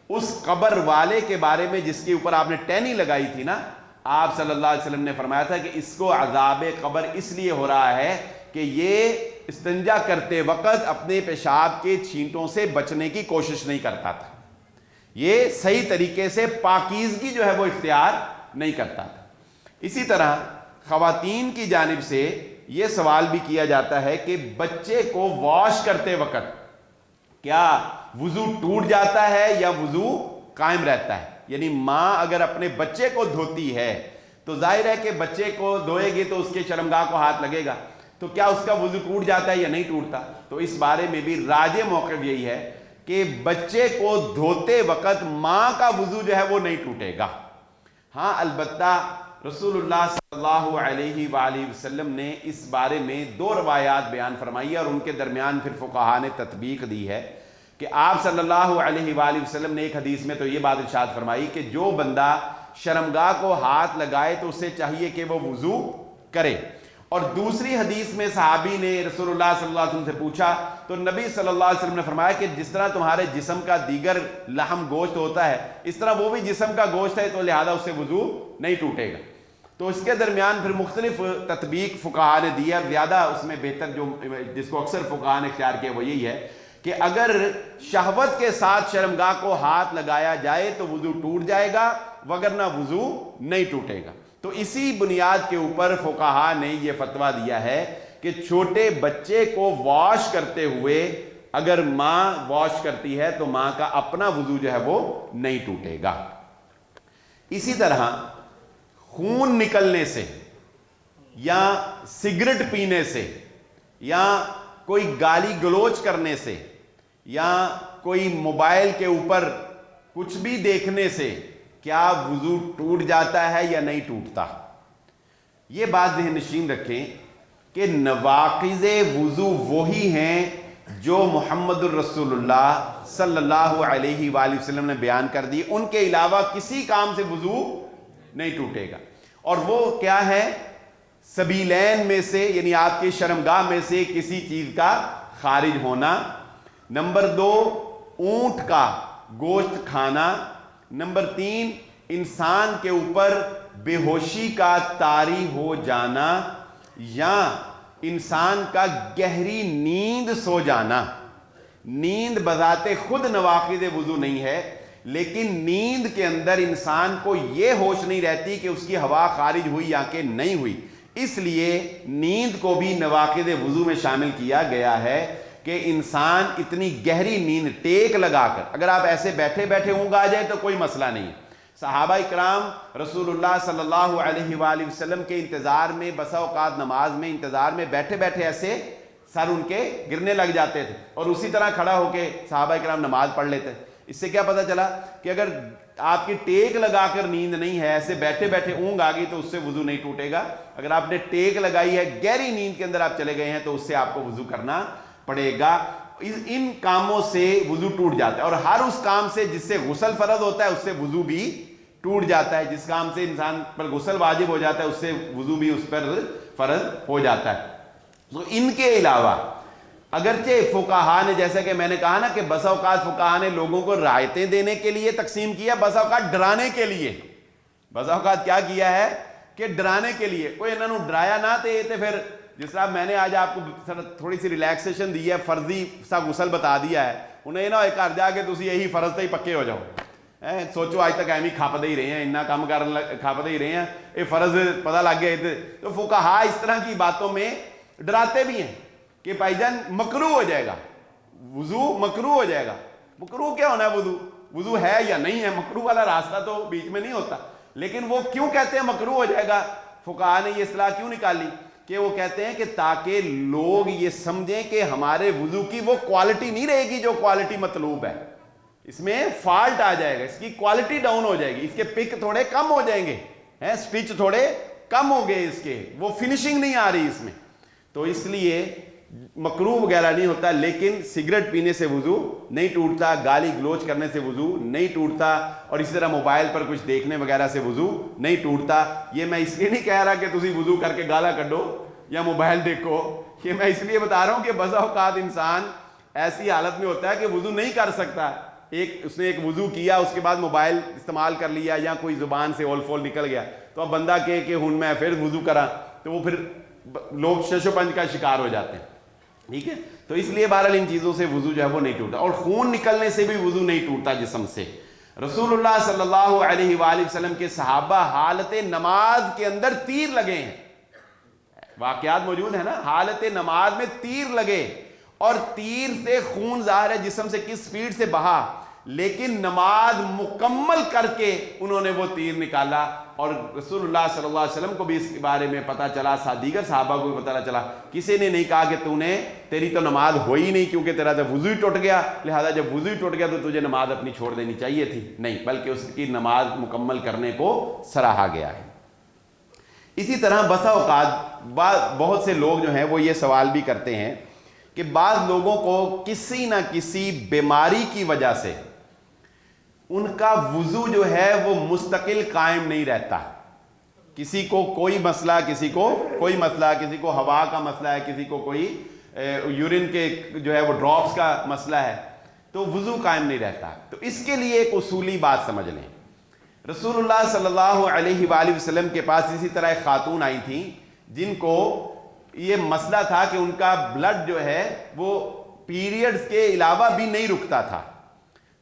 اس قبر والے کے بارے میں جس کے اوپر آپ نے ٹہنی لگائی تھی نا، آپ صلی اللہ علیہ وسلم نے فرمایا تھا کہ اس کو عذاب قبر اس لیے ہو رہا ہے کہ یہ استنجا کرتے وقت اپنے پیشاب کے چھینٹوں سے بچنے کی کوشش نہیں کرتا تھا، یہ صحیح طریقے سے پاکیزگی جو ہے وہ اختیار نہیں کرتا تھا۔ اسی طرح خواتین کی جانب سے یہ سوال بھی کیا جاتا ہے کہ بچے کو واش کرتے وقت کیا وضو ٹوٹ جاتا ہے یا وضو قائم رہتا ہے؟ یعنی ماں اگر اپنے بچے کو دھوتی ہے تو ظاہر ہے کہ بچے کو دھوئے گی تو اس کے شرمگاہ کو ہاتھ لگے گا، تو کیا اس کا وضو ٹوٹ جاتا ہے یا نہیں ٹوٹتا؟ تو اس بارے میں بھی راجح موقف یہی ہے کہ بچے کو دھوتے وقت ماں کا وضو جو ہے وہ نہیں ٹوٹے گا۔ ہاں البتہ رسول اللہ صلی اللہ علیہ وآلہ وسلم نے اس بارے میں دو روایات بیان فرمائی ہے، اور ان کے درمیان پھر فقہاء نے تطبیق دی ہے کہ آپ صلی اللہ علیہ وآلہ وسلم نے ایک حدیث میں تو یہ بات ارشاد فرمائی کہ جو بندہ شرمگاہ کو ہاتھ لگائے تو اسے چاہیے کہ وہ وضو کرے، اور دوسری حدیث میں صحابی نے رسول اللہ صلی اللہ علیہ وسلم سے پوچھا تو نبی صلی اللہ علیہ وسلم نے فرمایا کہ جس طرح تمہارے جسم کا دیگر لحم گوشت ہوتا ہے، اس طرح وہ بھی جسم کا گوشت ہے، تو لہذا اس سے وضو نہیں ٹوٹے گا۔ تو اس کے درمیان پھر مختلف تطبیق فقہاء نے دی ہے، زیادہ اس میں بہتر جو جس کو اکثر فقہاء نے اختیار کیا وہ یہی ہے کہ اگر شہوت کے ساتھ شرمگاہ کو ہاتھ لگایا جائے تو وضو ٹوٹ جائے گا، وگرنہ وضو نہیں ٹوٹے گا۔ تو اسی بنیاد کے اوپر فقہاء نے یہ فتویٰ دیا ہے کہ چھوٹے بچے کو واش کرتے ہوئے اگر ماں واش کرتی ہے تو ماں کا اپنا وضو جو ہے وہ نہیں ٹوٹے گا۔ اسی طرح خون نکلنے سے یا سگریٹ پینے سے یا کوئی گالی گلوچ کرنے سے یا کوئی موبائل کے اوپر کچھ بھی دیکھنے سے کیا وضو ٹوٹ جاتا ہے یا نہیں ٹوٹتا؟ یہ بات ذہن نشین رکھیں کہ نواقض وضو وہی ہیں جو محمد الرسول اللہ صلی اللہ علیہ وآلہ وسلم نے بیان کر دی، ان کے علاوہ کسی کام سے وضو نہیں ٹوٹے گا۔ اور وہ کیا ہے؟ سبیلین میں سے، یعنی آپ کے شرمگاہ میں سے کسی چیز کا خارج ہونا، نمبر 2 اونٹ کا گوشت کھانا، نمبر 3 انسان کے اوپر بے ہوشی کا طاری ہو جانا، یا انسان کا گہری نیند سو جانا۔ نیند بذات خود نواقض وضو نہیں ہے، لیکن نیند کے اندر انسان کو یہ ہوش نہیں رہتی کہ اس کی ہوا خارج ہوئی یا کہ نہیں ہوئی، اس لیے نیند کو بھی نواقض وضو میں شامل کیا گیا ہے کہ انسان اتنی گہری نیند ٹیک لگا کر، اگر آپ ایسے بیٹھے بیٹھے اونگ آ جائے تو کوئی مسئلہ نہیں ہے۔ صحابہ اکرام رسول اللہ صلی اللہ علیہ وآلہ وسلم کے انتظار میں بسا اوقات نماز میں انتظار میں بیٹھے بیٹھے ایسے سر ان کے گرنے لگ جاتے تھے، اور اسی طرح کھڑا ہو کے صحابہ اکرام نماز پڑھ لیتے۔ اس سے کیا پتہ چلا کہ اگر آپ کی ٹیک لگا کر نیند نہیں ہے، ایسے بیٹھے بیٹھے اونگ آ گئی تو اس سے وضو نہیں ٹوٹے گا۔ اگر آپ نے ٹیک لگائی ہے، گہری نیند کے اندر آپ چلے گئے ہیں، تو اس سے آپ کو وضو کرنا پڑے گا۔ ان کاموں سے وضو ٹوٹ جاتا ہے، اور ہر اس کام سے جس سے غسل فرض ہوتا ہے اس سے وضو بھی ٹوٹ جاتا ہے۔ جس کام سے انسان پر غسل واجب ہو جاتا ہے اس سے وضو بھی اس پر فرض ہو جاتا ہے۔ تو ان کے علاوہ اگرچہ فقہاء نے، جیسا کہ میں نے کہا نا کہ بسا اوقات فقہاء نے لوگوں کو رعایتیں دینے کے لیے تقسیم کیا، بسا اوقات ڈرانے کے لیے، بسا اوقات کیا کیا ہے کہ ڈرانے کے لیے۔ کوئی انہوں نے ڈرایا نہ تے پھر جس طرح میں نے آج آپ کو تھوڑی سی ریلیکسیشن دی ہے، فرضی سا غسل بتا دیا ہے، انہیں یہ نہ ہوئے گھر جا کے تسی یہی فرض تے ہی پکے ہو جاؤ۔ سوچو آج تک ایویں کھپتے ہی رہے ہیں، اتنا کام کھپتے ہی رہے ہیں، یہ فرض پتہ لگ گیا۔ تو فقہاء اس طرح کی باتوں میں ڈراتے بھی ہیں کہ بھائی جان مکروہ ہو جائے گا وضو، مکروہ ہو جائے گا۔ مکروہ کیا ہونا ہے وضو؟ وضو ہے یا نہیں ہے، مکروہ والا راستہ تو بیچ میں نہیں ہوتا. لیکن وہ کیوں کہتے ہیں مکروہ ہو جائے گا؟ فقہاء نے یہ اصطلاح کیوں نکالی کہ وہ کہتے ہیں کہ تاکہ لوگ یہ سمجھیں کہ ہمارے وضو کی وہ کوالٹی نہیں رہے گی جو کوالٹی مطلوب ہے، اس میں فالٹ آ جائے گا، اس کی کوالٹی ڈاؤن ہو جائے گی، اس کے پک تھوڑے کم ہو جائیں گے، سٹچ تھوڑے کم ہو گئے، اس کے وہ فنشنگ نہیں آ رہی اس میں. تو اس لیے مکروہ وغیرہ نہیں ہوتا. لیکن سگریٹ پینے سے وضو نہیں ٹوٹتا، گالی گلوچ کرنے سے وضو نہیں ٹوٹتا، اور اسی طرح موبائل پر کچھ دیکھنے وغیرہ سے وضو نہیں ٹوٹتا. یہ میں اس لیے نہیں کہہ رہا کہ تسی وضو کر کے گالا کڈو یا موبائل دیکھو، یہ میں اس لیے بتا رہا ہوں کہ بعض اوقات انسان ایسی حالت میں ہوتا ہے کہ وضو نہیں کر سکتا. اس نے ایک وضو کیا، اس کے بعد موبائل استعمال کر لیا یا کوئی زبان سے اول فول نکل گیا، تو اب بندہ کہے کہ ہن میں پھر وضو کرا، تو وہ پھر لوگ شش و پنج کا شکار ہو جاتے ہیں. ٹھیک ہے، تو اس لیے بہرحال ان چیزوں سے وضو جو ہے وہ نہیں ٹوٹتا. اور خون نکلنے سے بھی وضو نہیں ٹوٹتا جسم سے. رسول اللہ صلی اللہ علیہ وآلہ وسلم کے صحابہ حالت نماز کے اندر تیر لگے ہیں، واقعات موجود ہیں نا، حالت نماز میں تیر لگے، اور تیر سے خون ظاہر ہے جسم سے کس سپیڈ سے بہا، لیکن نماز مکمل کر کے انہوں نے وہ تیر نکالا. اور رسول اللہ صلی اللہ علیہ وسلم کو بھی اس کے بارے میں پتہ چلا، دیگر صحابہ کو بھی پتہ چلا. کسی نے نہیں کہا کہ تیری تو نماز ہوئی نہیں کیونکہ تیرا تو وضو ہی ٹوٹ گیا، لہذا جب وضو ہی ٹوٹ گیا تو تجھے نماز اپنی چھوڑ دینی چاہیے تھی. نہیں، بلکہ اس کی نماز مکمل کرنے کو سراہا گیا ہے. اسی طرح بسا اوقات بہت سے لوگ جو ہیں وہ یہ سوال بھی کرتے ہیں کہ بعض لوگوں کو کسی نہ کسی بیماری کی وجہ سے ان کا وضو جو ہے وہ مستقل قائم نہیں رہتا. کسی کو کوئی مسئلہ، کسی کو کوئی مسئلہ، کسی کو ہوا کا مسئلہ ہے، کسی کو کوئی یورین کے جو ہے وہ ڈراپس کا مسئلہ ہے، تو وضو قائم نہیں رہتا. تو اس کے لیے ایک اصولی بات سمجھ لیں. رسول اللہ صلی اللہ علیہ وآلہ وسلم کے پاس اسی طرح ایک خاتون آئی تھیں جن کو یہ مسئلہ تھا کہ ان کا بلڈ جو ہے وہ پیریڈز کے علاوہ بھی نہیں رکتا تھا.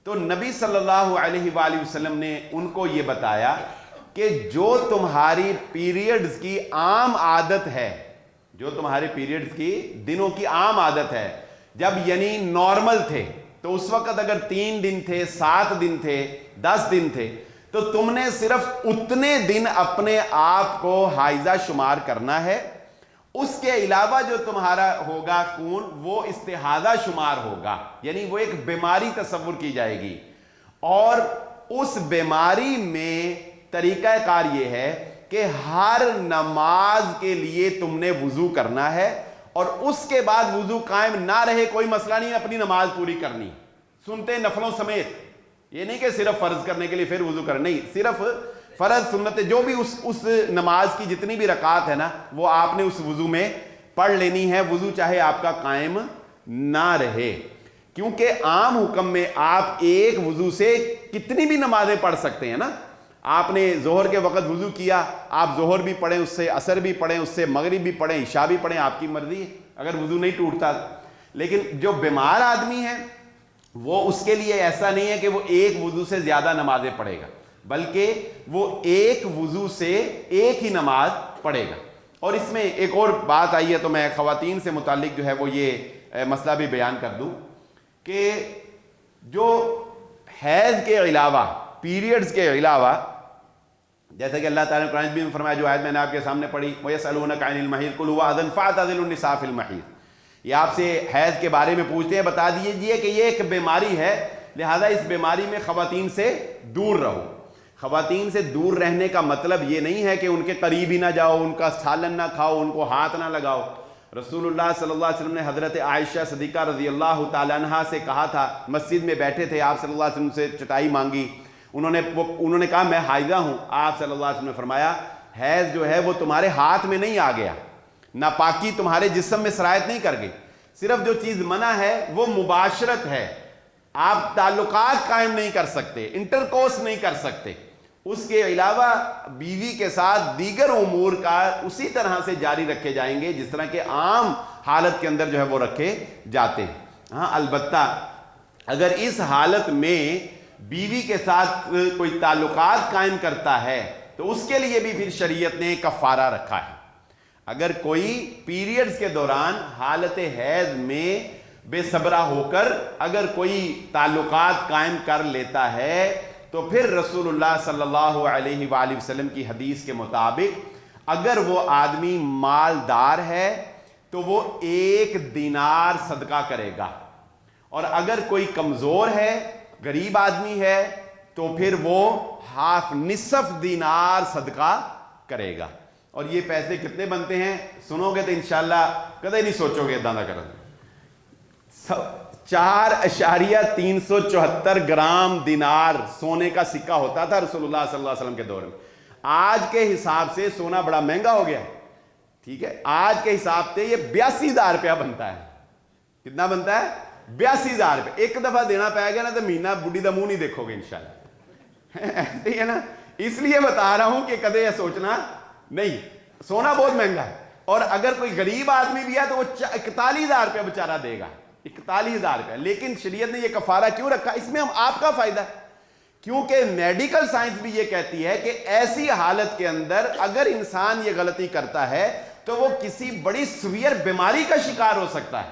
تو نبی صلی اللہ علیہ وآلہ وسلم نے ان کو یہ بتایا کہ جو تمہاری پیریڈز کی عام عادت ہے، جو تمہارے پیریڈز کی دنوں کی عام عادت ہے، جب یعنی نارمل تھے تو اس وقت اگر 3 دن تھے، 7 دن تھے، 10 دن تھے، تو تم نے صرف اتنے دن اپنے آپ کو حائضہ شمار کرنا ہے. اس کے علاوہ جو تمہارا ہوگا خون وہ استحاضہ شمار ہوگا، یعنی وہ ایک بیماری تصور کی جائے گی. اور اس بیماری میں طریقہ کار یہ ہے کہ ہر نماز کے لیے تم نے وضو کرنا ہے، اور اس کے بعد وضو قائم نہ رہے کوئی مسئلہ نہیں، اپنی نماز پوری کرنی، سنتے نفلوں سمیت. یہ نہیں کہ صرف فرض کرنے کے لیے پھر وضو کرنا، نہیں، صرف فرض سنت جو بھی اس نماز کی جتنی بھی رکعات ہے نا وہ آپ نے اس وضو میں پڑھ لینی ہے، وضو چاہے آپ کا قائم نہ رہے. کیونکہ عام حکم میں آپ ایک وضو سے کتنی بھی نمازیں پڑھ سکتے ہیں نا. آپ نے ظہر کے وقت وضو کیا، آپ ظہر بھی پڑھیں، اس سے عصر بھی پڑھیں، اس سے مغرب بھی پڑھیں، عشاء بھی پڑھیں، آپ کی مرضی ہے اگر وضو نہیں ٹوٹتا. لیکن جو بیمار آدمی ہے وہ اس کے لیے ایسا نہیں ہے کہ وہ ایک وضو سے زیادہ نمازیں پڑھے گا، بلکہ وہ ایک وضو سے ایک ہی نماز پڑھے گا. اور اس میں ایک اور بات آئی ہے تو میں خواتین سے متعلق جو ہے وہ یہ مسئلہ بھی بیان کر دوں کہ جو حیض کے علاوہ، پیریڈز کے علاوہ، جیسا کہ اللہ تعالیٰ نے قرآن میں فرمایا، جو آیت میں نے آپ کے سامنے پڑھی، وَيَسْأَلُونَكَ عَنِ الْمَحِيضِ قُلْ هُوَ أَذًى فَاعْتَزِلُوا النِّسَاءَ فِي الْمَحِيضِ. یہ آپ سے حیض کے بارے میں پوچھتے ہیں، بتا دیجئے کہ یہ ایک بیماری ہے، لہذا اس بیماری میں خواتین سے دور رہو. خواتین سے دور رہنے کا مطلب یہ نہیں ہے کہ ان کے قریب ہی نہ جاؤ، ان کا سالن نہ کھاؤ، ان کو ہاتھ نہ لگاؤ. رسول اللہ صلی اللہ علیہ وسلم نے حضرت عائشہ صدیقہ رضی اللہ تعالیٰ عنہ سے کہا تھا، مسجد میں بیٹھے تھے، آپ صلی اللہ علیہ وسلم سے چٹائی مانگی، انہوں نے کہا میں حائضہ ہوں. آپ صلی اللہ علیہ وسلم نے فرمایا حیض جو ہے وہ تمہارے ہاتھ میں نہیں آ گیا، ناپاکی تمہارے جسم میں سرایت نہیں کر گئی، صرف جو چیز منع ہے وہ مباشرت ہے. آپ تعلقات قائم نہیں کر سکتے، انٹرکورس نہیں کر سکتے. اس کے علاوہ بیوی کے ساتھ دیگر امور کا اسی طرح سے جاری رکھے جائیں گے جس طرح کے عام حالت کے اندر جو ہے وہ رکھے جاتے ہیں. ہاں البتہ اگر اس حالت میں بیوی کے ساتھ کوئی تعلقات قائم کرتا ہے تو اس کے لیے بھی پھر شریعت نے کفارہ رکھا ہے. اگر کوئی پیریڈز کے دوران حالت حیض میں بے صبرہ ہو کر اگر کوئی تعلقات قائم کر لیتا ہے تو پھر رسول اللہ صلی اللہ علیہ وآلہ وسلم کی حدیث کے مطابق اگر وہ آدمی مالدار ہے تو وہ 1 دینار صدقہ کرے گا، اور اگر کوئی کمزور ہے، غریب آدمی ہے، تو پھر وہ نصف دینار صدقہ کرے گا۔ اور یہ پیسے کتنے بنتے ہیں سنو گے تو انشاءاللہ کدے نہیں سوچو گے اداں کرو۔ 4.374 گرام دینار سونے کا سکہ ہوتا تھا رسول اللہ صلی اللہ علیہ وسلم کے دور میں۔ آج کے حساب سے سونا بڑا مہنگا ہو گیا ہے، ٹھیک ہے، آج کے حساب سے یہ 82,000 روپیہ بنتا ہے۔ کتنا بنتا ہے؟ 82,000 روپے۔ ایک دفعہ دینا پائے گا نا تو مہینہ بڈھی دا منہ نہیں دیکھو گے انشاءاللہ، ایسے ہی ہے نا۔ اس لیے بتا رہا ہوں کہ کدے یہ سوچنا نہیں، سونا بہت مہنگا ہے، اور اگر کوئی غریب آدمی بھی ہے تو وہ 41,000 روپے بیچارہ دے گا، 41,000 روپے۔ لیکن شریعت نے یہ کفارہ کیوں رکھا؟ اس میں ہم آپ کا فائدہ ہے، کیونکہ میڈیکل سائنس بھی یہ کہتی ہے کہ ایسی حالت کے اندر اگر انسان یہ غلطی کرتا ہے تو وہ کسی بڑی سویر بیماری کا شکار ہو سکتا ہے،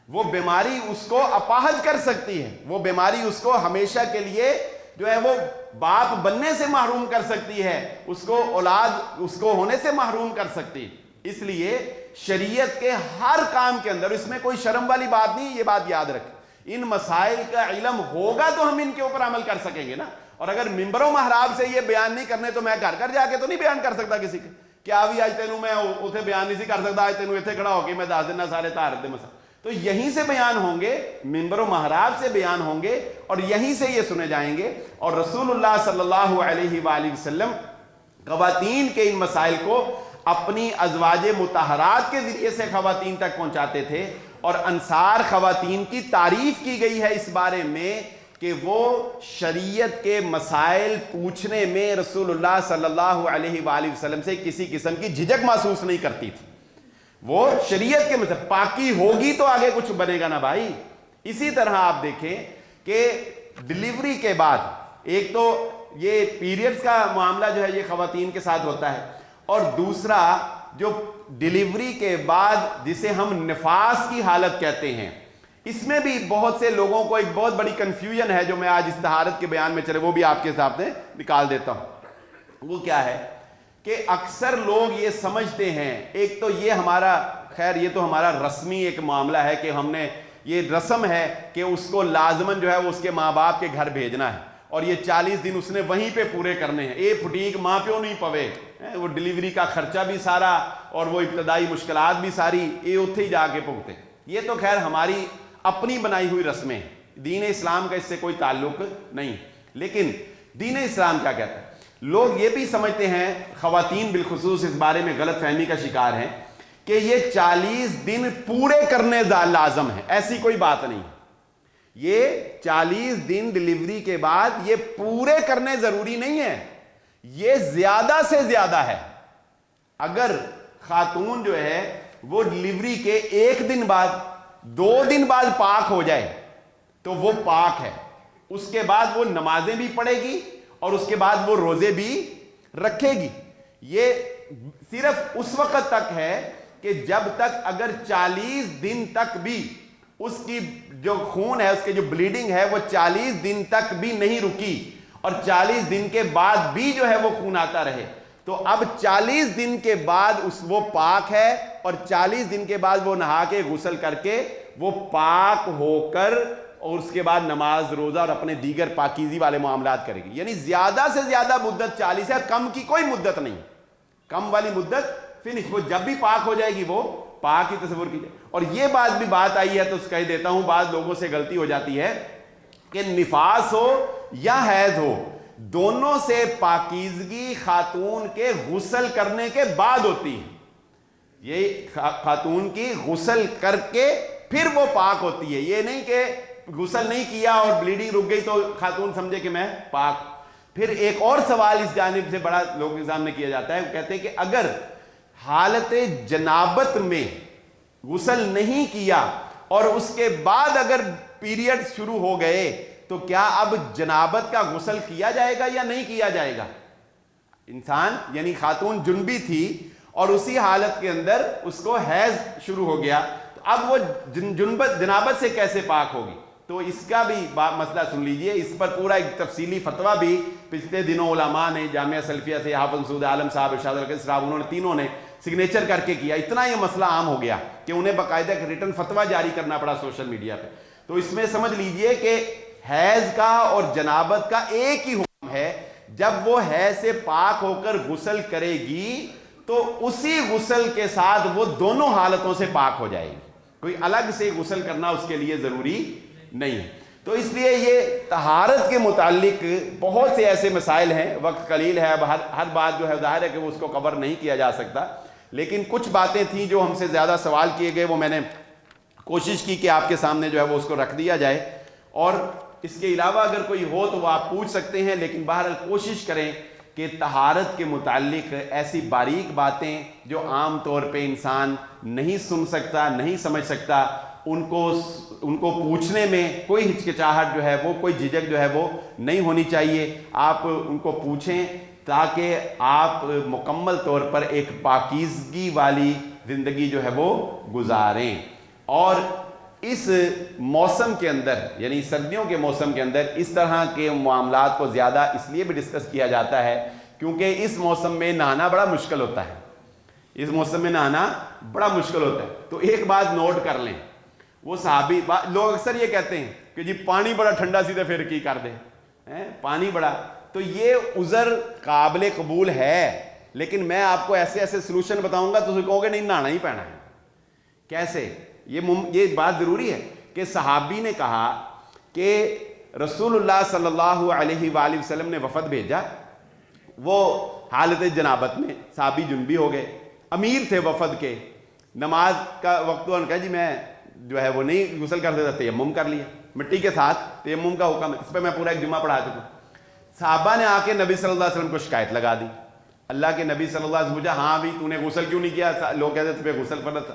وہ بیماری اس کو اپاہج کر سکتی ہے، وہ بیماری اس کو ہمیشہ کے لیے جو ہے وہ باپ بننے سے محروم کر سکتی ہے، اس کو اولاد اس کو ہونے سے محروم کر سکتی ہے۔ اس لیے شریعت کے ہر کام کے اندر، اس میں کوئی شرم والی بات نہیں، یہ بات یاد رکھیں، ان مسائل کا علم ہوگا تو ہم ان کے اوپر عمل کر سکیں گے نا۔ اور اگر ممبر و محراب سے یہ بیان نہیں کرنے تو میں گھر گھر جا کے تو نہیں بیان کر سکتا کسی کے، کیا بھی آج تینوں میں اتنے بیان نہیں سی کر سکتا، آج تینوں اتنے کھڑا ہو کے میں دس دینا سارے طہارت دے مسائل، تو یہیں سے بیان ہوں گے، ممبر و محراب سے بیان ہوں گے، اور یہیں سے یہ سنے جائیں گے۔ اور رسول اللہ صلی اللہ علیہ وآلہ وسلم خواتین کے ان مسائل کو اپنی ازواج مطہرات کے ذریعے سے خواتین تک پہنچاتے تھے، اور انصار خواتین کی تعریف کی گئی ہے اس بارے میں کہ وہ شریعت کے مسائل پوچھنے میں رسول اللہ صلی اللہ علیہ وآلہ وسلم سے کسی قسم کی جھجک محسوس نہیں کرتی تھی۔ وہ شریعت کے مسائل، پاکی ہوگی تو آگے کچھ بنے گا نا بھائی۔ اسی طرح آپ دیکھیں کہ ڈیلیوری کے بعد، ایک تو یہ پیریڈز کا معاملہ جو ہے یہ خواتین کے ساتھ ہوتا ہے، اور دوسرا جو ڈیلیوری کے بعد جسے ہم نفاس کی حالت کہتے ہیں، اس میں بھی بہت سے لوگوں کو ایک بہت بڑی کنفیوژن ہے جو میں آج اس طہارت کے بیان میں چلے وہ بھی آپ کے سامنے نکال دیتا ہوں۔ وہ کیا ہے کہ اکثر لوگ یہ سمجھتے ہیں، ایک تو یہ ہمارا، خیر یہ تو ہمارا رسمی ایک معاملہ ہے کہ ہم نے یہ رسم ہے کہ اس کو لازماً جو ہے وہ اس کے ماں باپ کے گھر بھیجنا ہے، اور یہ 40 دن اس نے وہیں پہ پورے کرنے ہیں۔ اے پھٹیک ماں پیو نہیں پوے، وہ ڈیلیوری کا خرچہ بھی سارا اور وہ ابتدائی مشکلات بھی ساری یہ اتھے ہی جا کے بھگتے۔ یہ تو خیر ہماری اپنی بنائی ہوئی رسمیں ہیں، دین اسلام کا اس سے کوئی تعلق نہیں۔ لیکن دین اسلام کیا کہتا ہے؟ لوگ یہ بھی سمجھتے ہیں، خواتین بالخصوص اس بارے میں غلط فہمی کا شکار ہیں کہ یہ 40 دن پورے کرنے لازم ہے۔ ایسی کوئی بات نہیں، یہ 40 دن ڈیلیوری کے بعد یہ پورے کرنے ضروری نہیں ہے، یہ زیادہ سے زیادہ ہے۔ اگر خاتون جو ہے وہ ڈیلیوری کے 1 دن بعد 2 دن بعد پاک ہو جائے تو وہ پاک ہے، اس کے بعد وہ نمازیں بھی پڑھے گی اور اس کے بعد وہ روزے بھی رکھے گی۔ یہ صرف اس وقت تک ہے کہ جب تک اگر 40 دن تک بھی اس کی جو خون ہے، اس کے جو بلیڈنگ ہے وہ 40 دن تک بھی نہیں رکی، اور 40 دن کے بعد بھی جو ہے وہ خون آتا رہے، تو اب 40 دن کے بعد وہ پاک ہے، اور 40 دن کے بعد وہ نہا کے غسل کر کے وہ پاک ہو کر اور اس کے بعد نماز روزہ اور اپنے دیگر پاکیزی والے معاملات کرے گی۔ یعنی زیادہ سے زیادہ مدت 40 ہے، کم کی کوئی مدت نہیں، کم والی مدت فنش، وہ جب بھی پاک ہو جائے گی وہ پاک ہی تصور کیجئے۔ اور یہ بات بھی بات آئی ہے تو کہہ دیتا ہوں، بعض لوگوں سے غلطی ہو جاتی ہے کہ نفاس ہو یا حیض ہو، دونوں سے پاکیزگی خاتون کے غسل کرنے کے بعد ہوتی ہے۔ یہ خاتون کی غسل کر کے پھر وہ پاک ہوتی ہے، یہ نہیں کہ غسل نہیں کیا اور بلیڈنگ رک گئی تو خاتون سمجھے کہ میں پاک۔ پھر ایک اور سوال اس جانب سے بڑا لوگوں کے سامنے کیا جاتا ہے، وہ کہتے ہیں کہ اگر حالت جنابت میں غسل نہیں کیا اور اس کے بعد اگر پیریڈ شروع ہو گئے تو کیا اب جنابت کا غسل کیا جائے گا یا نہیں کیا جائے گا؟ انسان یعنی خاتون جنبی تھی اور اسی حالت کے اندر اس کو حیض شروع ہو گیا، تو اب وہ جنابت سے کیسے پاک ہوگی؟ تو اس کا بھی مسئلہ سن لیجئے، اس پر پورا ایک تفصیلی فتویٰ بھی پچھلے دنوں علماء نے جامعہ سلفیہ سے حافظ مسعود عالم صاحب، ارشاد القدس صاحب، انہوں نے تینوں نے سگنیچر کر کے کیا. اتنا یہ مسئلہ عام ہو گیا کہ انہیں باقاعدہ ایک ریٹن فتویٰ جاری کرنا پڑا سوشل میڈیا پہ. تو اس میں سمجھ لیجئے کہ حیض کا اور جنابت کا ایک ہی حکم ہے. جب وہ حیض سے پاک ہو کر غسل کرے گی تو اسی غسل کے ساتھ وہ دونوں حالتوں سے پاک ہو جائے گی. کوئی الگ سے غسل کرنا اس کے لیے ضروری نہیں ہے. تو اس لیے یہ طہارت کے متعلق بہت سے ایسے مسائل ہیں. وقت قلیل ہے، اب ہر بات جو ہے ظاہر ہے کہ وہ اس کو کور نہیں کیا جا سکتا، لیکن کچھ باتیں تھیں جو ہم سے زیادہ سوال کیے گئے، وہ میں نے کوشش کی کہ آپ کے سامنے جو ہے وہ اس کو رکھ دیا جائے. اور اس کے علاوہ اگر کوئی ہو تو وہ آپ پوچھ سکتے ہیں، لیکن بہرحال کوشش کریں کہ طہارت کے متعلق ایسی باریک باتیں جو عام طور پہ انسان نہیں سن سکتا، نہیں سمجھ سکتا، ان کو پوچھنے میں کوئی ہچکچاہٹ جو ہے وہ، کوئی جھجک جو ہے وہ نہیں ہونی چاہیے. آپ ان کو پوچھیں تاکہ آپ مکمل طور پر ایک پاکیزگی والی زندگی جو ہے وہ گزاریں. اور اس موسم کے اندر، یعنی سردیوں کے موسم کے اندر، اس طرح کے معاملات کو زیادہ اس لیے بھی ڈسکس کیا جاتا ہے کیونکہ اس موسم میں نہانا بڑا مشکل ہوتا ہے. اس موسم میں نہانا بڑا مشکل ہوتا ہے. تو ایک بات نوٹ کر لیں، وہ صحابی، لوگ اکثر یہ کہتے ہیں کہ جی پانی بڑا ٹھنڈا سی تو پھر کی کر دیں، پانی بڑا، تو یہ عذر قابل قبول ہے، لیکن میں آپ کو ایسے ایسے سلوشن بتاؤں گا تو کہو گے نہیں نہانا ہی پینا ہے. کیسے؟ یہ بات ضروری ہے کہ صحابی نے کہا کہ رسول اللہ صلی اللہ علیہ وآلہ وسلم نے وفد بھیجا، وہ حالت جنابت میں، صحابی جنبی ہو گئے، امیر تھے وفد کے، نماز کا وقت ہوا، کہا جی میں جو ہے وہ نہیں غسل کر سکتا، تیمم کر لیا. مٹی کے ساتھ تیمم کا حکم ہے، اس پہ میں پورا ایک جمعہ پڑھا چکا. صحابہ نے آ کے نبی صلی اللہ علیہ وسلم کو شکایت لگا دی. اللہ کے نبی صلی اللہ علیہ وسلم پوچھا ہاں بھی تو نے غسل کیوں نہیں کیا؟ لوگ کہتے تجھے غسل کرنا تھا.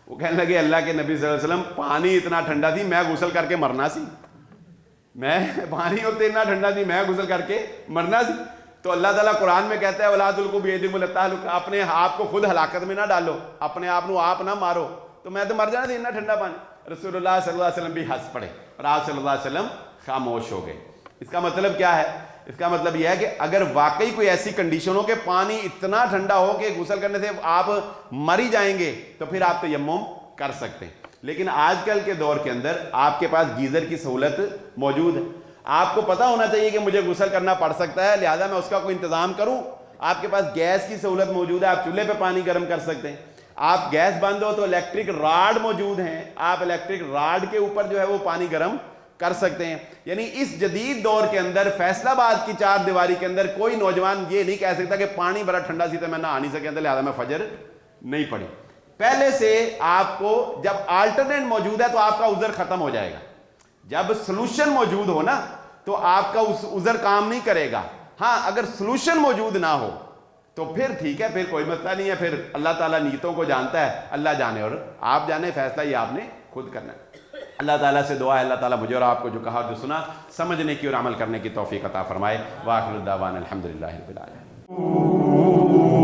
وہ کہنے لگے اللہ کے نبی صلی اللہ علیہ وسلم پانی اتنا ٹھنڈا تھی میں غسل کر کے مرنا سی، پانی ہوتے اتنا ٹھنڈا تھی میں غسل کر کے مرنا سی. تو اللہ تعالیٰ قرآن میں کہتا ہے وَلَا تُلْقُوا بِأَيْدِيكُمْ إِلَى التَّهْلُكَةِ، اپنے آپ کو خود ہلاکت میں نہ ڈالو، اپنے آپ کو آپ نہ مارو. تو میں تو مر جانا تھا اتنا ٹھنڈا پانی. رسول اللہ صلی اللہ علیہ وسلم بھی ہنس پڑے اور آپ صلی اللہ علیہ وسلم خاموش ہو گئے. اس کا مطلب کیا ہے؟ اس کا مطلب یہ ہے کہ اگر واقعی کوئی ایسی کنڈیشن ہو کہ پانی اتنا ٹھنڈا ہو کہ غسل کرنے سے آپ مر ہی جائیں گے تو پھر آپ تیمم کر سکتے ہیں. لیکن آج کل کے دور کے اندر آپ کے پاس گیزر کی سہولت موجود ہے. آپ کو پتہ ہونا چاہیے کہ مجھے غسل کرنا پڑ سکتا ہے، لہذا میں اس کا کوئی انتظام کروں. آپ کے پاس گیس کی سہولت موجود ہے، آپ چولہے پہ پانی گرم کر سکتے ہیں. آپ گیس بند ہو تو الیکٹرک راڈ موجود ہیں، آپ الیکٹرک راڈ کے اوپر جو ہے وہ پانی گرم کر سکتے ہیں. یعنی اس جدید دور کے اندر فیصل آباد کی چار دیواری کے اندر کوئی نوجوان یہ نہیں کہہ سکتا کہ پانی بڑا ٹھنڈا سی تھا میں نہا نہیں سکتا تھا لہذا میں فجر نہیں پڑھی. پہلے سے آپ کو جب آلٹرنیٹ موجود ہے تو آپ کا عذر ختم ہو جائے گا. جب سلوشن موجود ہو نا تو آپ کا اس عذر کام نہیں کرے گا. ہاں اگر سلوشن موجود نہ ہو تو پھر ٹھیک ہے، پھر کوئی مسئلہ نہیں ہے، پھر اللہ تعالیٰ نیتوں کو جانتا ہے، اللہ جانے اور آپ جانے، فیصلہ یہ آپ نے خود کرنا ہے. اللہ تعالیٰ سے دعا ہے اللہ تعالیٰ مجھے اور آپ کو جو کہا جو سنا سمجھنے کی اور عمل کرنے کی توفیق عطا فرمائے. وآخر الدعوانا الحمدللہ رب العالمین.